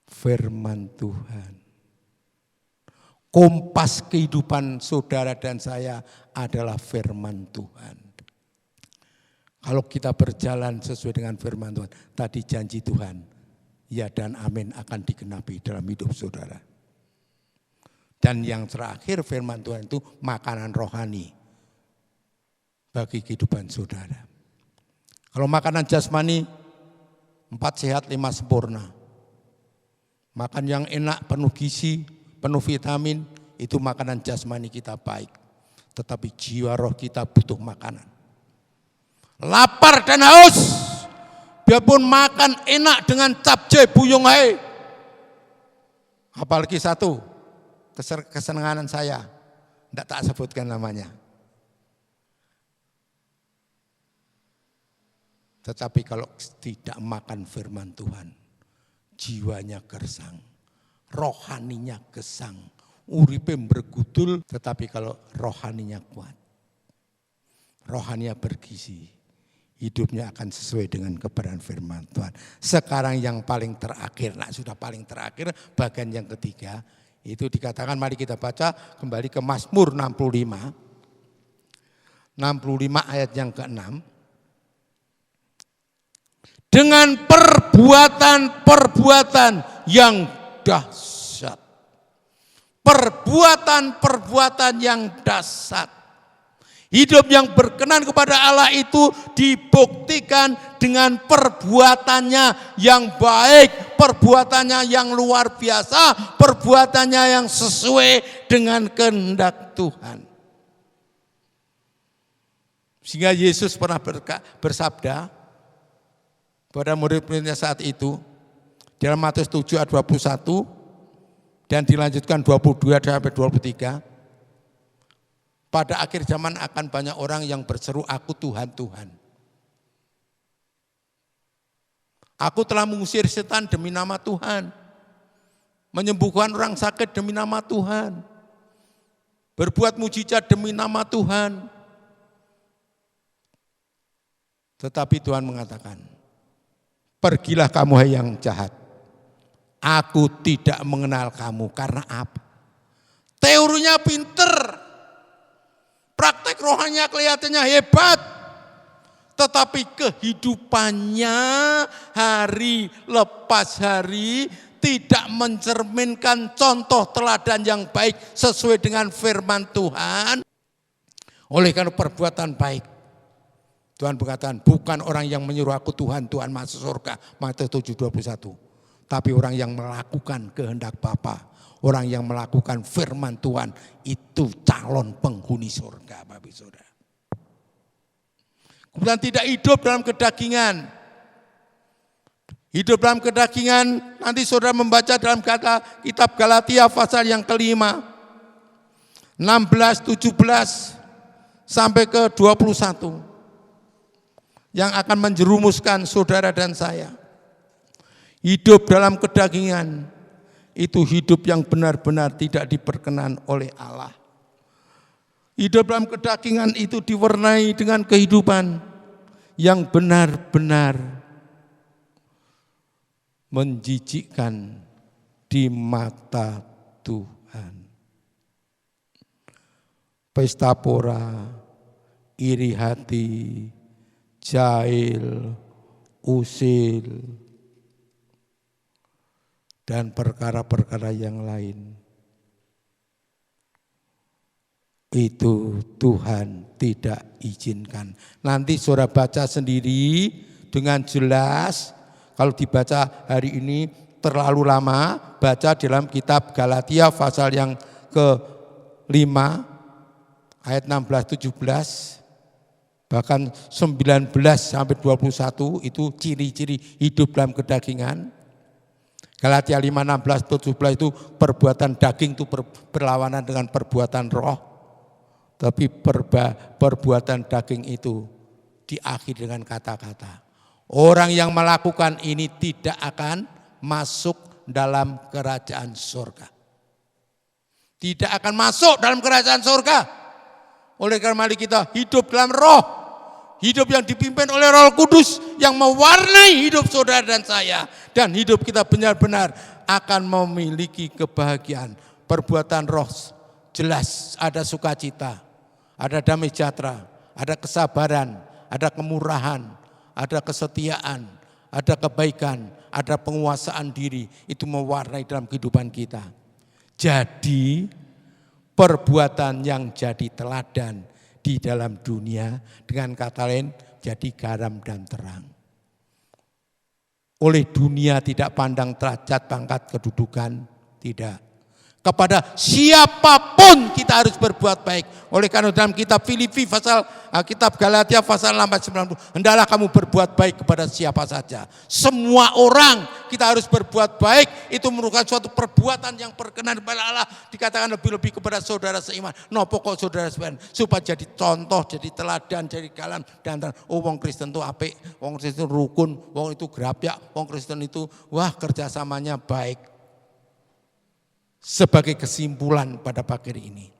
firman Tuhan. Kompas kehidupan saudara dan saya adalah firman Tuhan. Kalau kita berjalan sesuai dengan firman Tuhan, tadi janji Tuhan, ya dan amin akan digenapi dalam hidup saudara. Dan yang terakhir firman Tuhan itu makanan rohani bagi kehidupan saudara. Kalau makanan jasmani 4 sehat 5 sempurna. Makan yang enak, penuh gizi, penuh vitamin, itu makanan jasmani kita baik. Tetapi jiwa roh kita butuh makanan. Lapar dan haus, biarpun makan enak dengan capcay buyung hai. Apalagi satu kesenangan saya, tidak tak sebutkan namanya. Tetapi kalau tidak makan firman Tuhan, jiwanya gersang, rohaninya gesang, uripe bergudul, tetapi kalau rohaninya kuat, rohaninya bergizi, hidupnya akan sesuai dengan kebenaran firman Tuhan. Sekarang yang paling terakhir, sudah paling terakhir, bagian yang ketiga, itu dikatakan, mari kita baca kembali ke Mazmur 65 ayat yang ke-6. Dengan perbuatan-perbuatan yang dahsyat. Perbuatan-perbuatan yang dahsyat. Hidup yang berkenan kepada Allah itu dibuktikan dengan perbuatannya yang baik, perbuatannya yang luar biasa, perbuatannya yang sesuai dengan kehendak Tuhan. Sehingga Yesus pernah bersabda pada murid-muridnya saat itu, dalam Matius 7 ayat 21 dan dilanjutkan 22 sampai 23. Pada akhir zaman akan banyak orang yang berseru, aku Tuhan, Tuhan. Aku telah mengusir setan demi nama Tuhan. Menyembuhkan orang sakit demi nama Tuhan. berbuat mujizat demi nama Tuhan. Tetapi Tuhan mengatakan, pergilah kamu hai yang jahat. Aku tidak mengenal kamu. Karena apa? Teorinya pinter, praktek rohaninya kelihatannya hebat, tetapi kehidupannya hari lepas hari tidak mencerminkan contoh teladan yang baik sesuai dengan firman Tuhan. Oleh karena perbuatan baik, Tuhan berkata, bukan orang yang menyuruh aku Tuhan, Tuhan masuk surga, Matius 7:21. Tapi orang yang melakukan kehendak Bapa, orang yang melakukan firman Tuhan, itu calon penghuni surga, Bapak Saudara. Kemudian tidak hidup dalam kedagingan. Hidup dalam kedagingan, nanti saudara membaca dalam kitab Galatia pasal yang kelima, 16, 17, sampai ke 21. Yang akan menjerumuskan saudara dan saya. Hidup dalam kedagingan, itu hidup yang benar-benar tidak diperkenan oleh Allah. Hidup dalam kedagingan itu diwarnai dengan kehidupan yang benar-benar menjijikkan di mata Tuhan. Pesta pora, iri hati, jahil, usil, dan perkara-perkara yang lain. Itu Tuhan tidak izinkan. Nanti saudara baca sendiri dengan jelas. Kalau dibaca hari ini terlalu lama, baca dalam kitab Galatia pasal yang ke-5 ayat 16-17, bahkan 19 sampai 21 itu ciri-ciri hidup dalam kedagingan. Galatia 5, 16-17 itu perbuatan daging itu berlawanan dengan perbuatan roh. Tapi perbuatan daging itu diakhiri dengan kata-kata, orang yang melakukan ini tidak akan masuk dalam kerajaan surga. Tidak akan masuk dalam kerajaan surga. Oleh karena mari kita hidup dalam roh. Hidup yang dipimpin oleh Roh Kudus yang mewarnai hidup saudara dan saya. Dan hidup kita benar-benar akan memiliki kebahagiaan. Perbuatan roh jelas ada sukacita, ada damai sejahtera, ada kesabaran, ada kemurahan, ada kesetiaan, ada kebaikan, ada penguasaan diri. Itu mewarnai dalam kehidupan kita. Jadi perbuatan yang jadi teladan di dalam dunia, dengan kata lain jadi garam dan terang. Oleh dunia tidak pandang derajat, pangkat, kedudukan, tidak. Kepada siapapun kita harus berbuat baik. Oleh karena dalam kitab Filipi kitab Galatia pasal 8-90, hendaklah kamu berbuat baik kepada siapa saja. Semua orang kita harus berbuat baik, itu merupakan suatu perbuatan yang berkenan kepada Allah. Dikatakan lebih-lebih kepada saudara seiman. No pokok saudara seiman, supaya jadi contoh, jadi teladan, jadi galan dan wong Kristen itu apik, wong Kristen itu rukun, wong itu gerapyak, wong Kristen itu wah kerjasamanya baik. Sebagai kesimpulan pada pagi ini,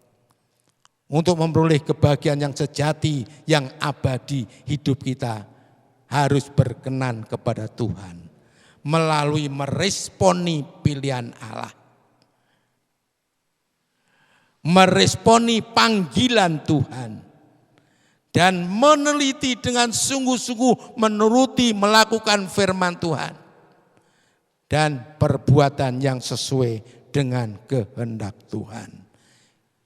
untuk memperoleh kebahagiaan yang sejati, yang abadi, hidup kita harus berkenan kepada Tuhan melalui meresponi pilihan Allah, meresponi panggilan Tuhan, dan meneliti dengan sungguh-sungguh menuruti melakukan firman Tuhan dan perbuatan yang sesuai dengan kehendak Tuhan.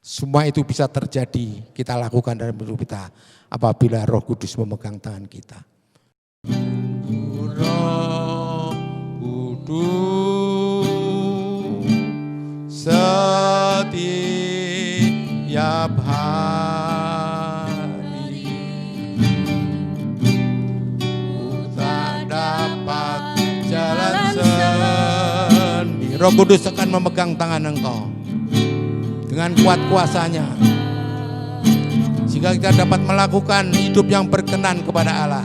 Semua itu bisa terjadi, kita lakukan dalam hidup kita apabila Roh Kudus memegang tangan kita. Roh Kudus setiap hari ku tak dapat jalan sendiri. Roh Kudus akan memegang tangan engkau dengan kuat kuasanya, sehingga kita dapat melakukan hidup yang berkenan kepada Allah,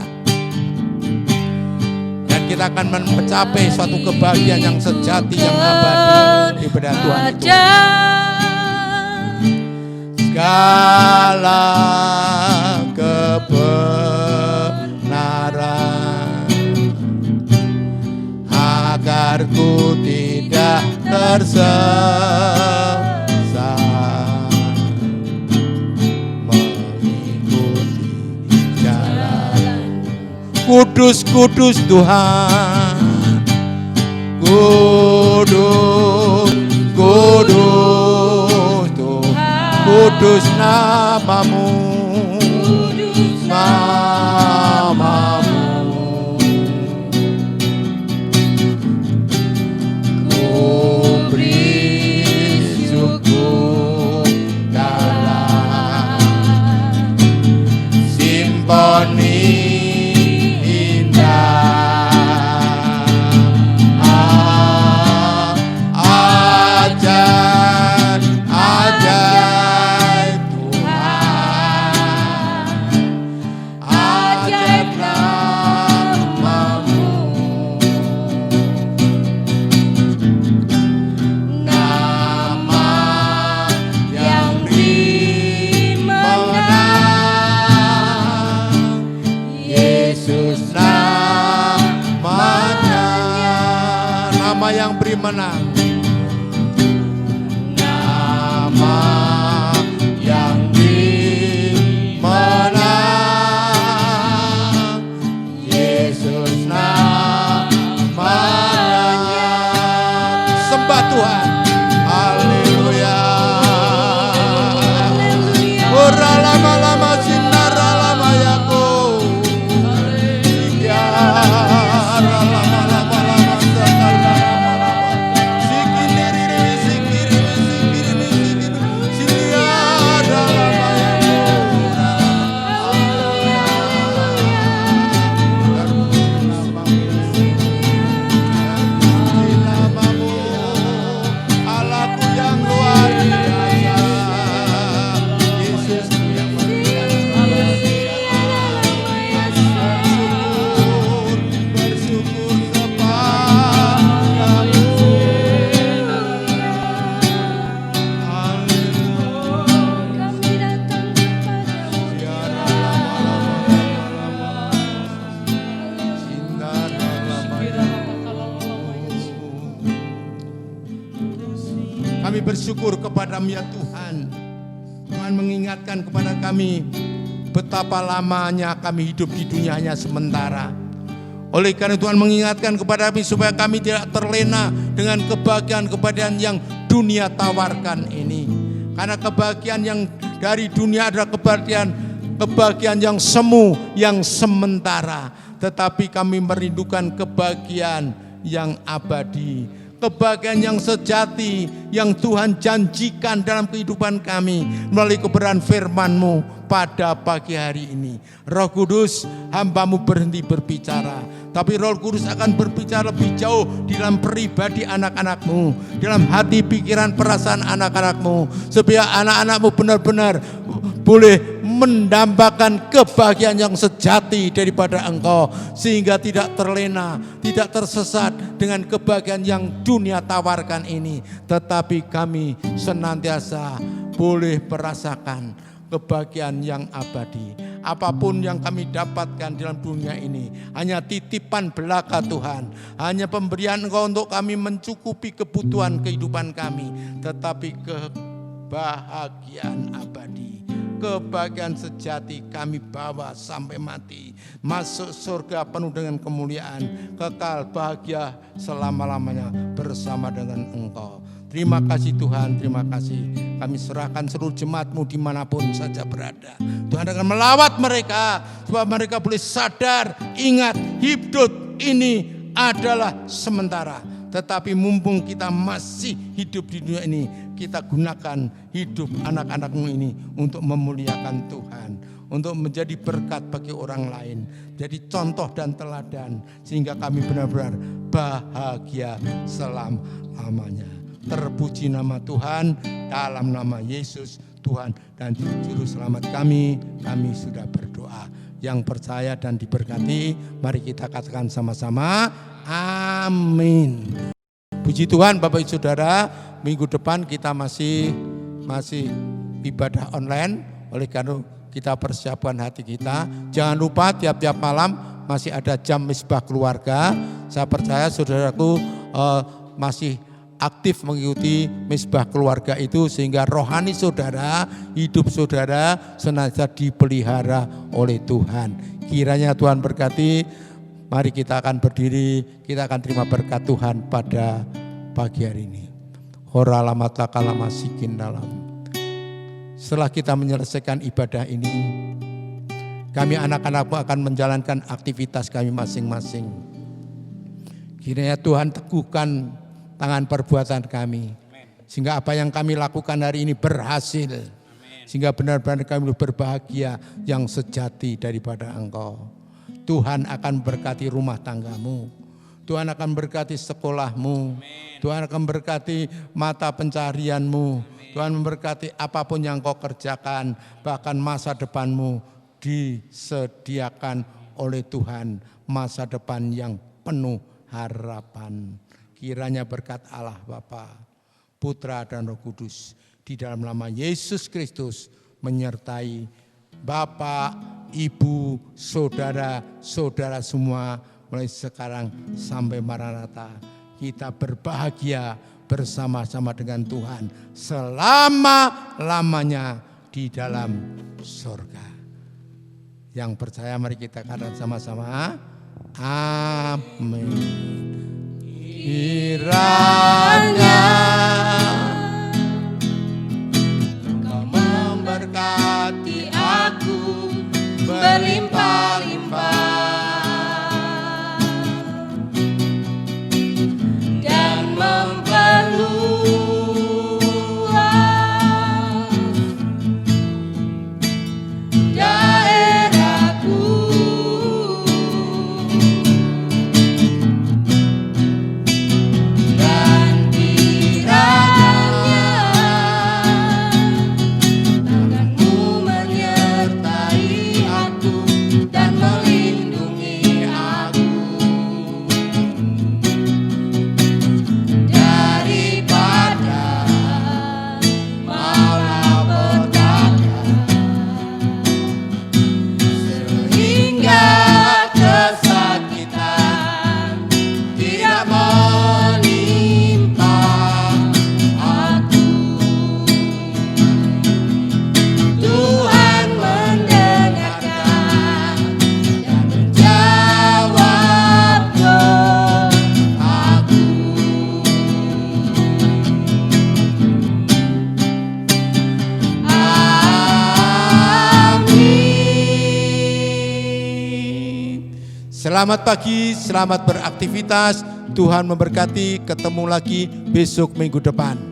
dan kita akan mencapai suatu kebahagiaan yang sejati, yang abadi. Ibadah Tuhan itu segala kebenaran, agar ku tidak tersesat, mengikuti jalan. Kudus, kudus Tuhan, kudus, kudus Tuhan, kudus namamu, namamu. Ku beri syukur dalam simfoni yang beri menang, nama yang beri menang, Yesus namanya. Sembah Tuhan, haleluya. Ora lama-lama sinar lama yaku, kami bersyukur kepada-Mu ya Tuhan. Tuhan mengingatkan kepada kami betapa lamanya kami hidup di dunia hanya sementara. Oleh karena Tuhan mengingatkan kepada kami supaya kami tidak terlena dengan kebahagiaan-kebahagiaan yang dunia tawarkan ini. Karena kebahagiaan yang dari dunia adalah kebahagiaan yang semu, yang sementara. Tetapi kami merindukan kebahagiaan yang abadi. Kebahagiaan yang sejati yang Tuhan janjikan dalam kehidupan kami melalui kebenaran firman-Mu pada pagi hari ini. Roh Kudus, hamba-Mu berhenti berbicara, tapi Roh Kudus akan berbicara lebih jauh di dalam pribadi anak-anak-Mu, dalam hati, pikiran, perasaan anak-anak-Mu, supaya anak-anak-Mu benar-benar boleh mendambakan kebahagiaan yang sejati daripada Engkau, sehingga tidak terlena, tidak tersesat dengan kebahagiaan yang dunia tawarkan ini, tetapi kami senantiasa boleh merasakan kebahagiaan yang abadi. Apapun yang kami dapatkan dalam dunia ini hanya titipan belaka Tuhan, hanya pemberian Engkau untuk kami mencukupi kebutuhan kehidupan kami, tetapi kebahagiaan abadi, kebahagiaan sejati kami bawa sampai mati, masuk surga penuh dengan kemuliaan, kekal bahagia selama-lamanya bersama dengan Engkau. Terima kasih Tuhan, terima kasih. Kami serahkan seluruh jemaat-Mu dimanapun saja berada. Tuhan akan melawat mereka, supaya mereka boleh sadar, ingat hidup ini adalah sementara. Tetapi mumpung kita masih hidup di dunia ini, kita gunakan hidup anak-anak-Mu ini untuk memuliakan Tuhan, untuk menjadi berkat bagi orang lain, jadi contoh dan teladan, sehingga kami benar-benar bahagia selama-lamanya. Terpuji nama Tuhan, dalam nama Yesus Tuhan dan Juru Selamat kami sudah berdoa. Yang percaya dan diberkati, mari kita katakan sama-sama, amin. Puji Tuhan Bapak Ibu Saudara, minggu depan kita masih ibadah online. Oleh karena kita persiapkan hati kita. Jangan lupa tiap-tiap malam masih ada jam misbah keluarga. Saya percaya saudaraku masih aktif mengikuti misbah keluarga itu, sehingga rohani saudara, hidup saudara senantiasa dipelihara oleh Tuhan. Kiranya Tuhan berkati. Mari kita akan berdiri, kita akan terima berkat Tuhan pada pagi hari ini. Hora lamat lama sikin dalam. Setelah kita menyelesaikan ibadah ini, kami anak-anakmu akan menjalankan aktivitas kami masing-masing. Kiranya Tuhan teguhkan tangan perbuatan kami, sehingga apa yang kami lakukan hari ini berhasil, sehingga benar-benar kami berbahagia yang sejati daripada Engkau. Tuhan akan berkati rumah tanggamu, Tuhan akan berkati sekolahmu, Tuhan akan berkati mata pencarianmu, Tuhan memberkati apapun yang kau kerjakan, bahkan masa depanmu disediakan oleh Tuhan, masa depan yang penuh harapan. Kiranya berkat Allah Bapa, Putra dan Roh Kudus di dalam nama Yesus Kristus menyertai Bapak, Ibu, saudara-saudara semua mulai sekarang sampai Maranatha. Kita berbahagia bersama-sama dengan Tuhan selama-lamanya di dalam surga. Yang percaya mari kita katakan sama-sama. Amin. Kiranya Engkau memberkati aku berlimpah-limpah dan memperluas daerahku. Selamat pagi, selamat beraktivitas. Tuhan memberkati, ketemu lagi besok minggu depan.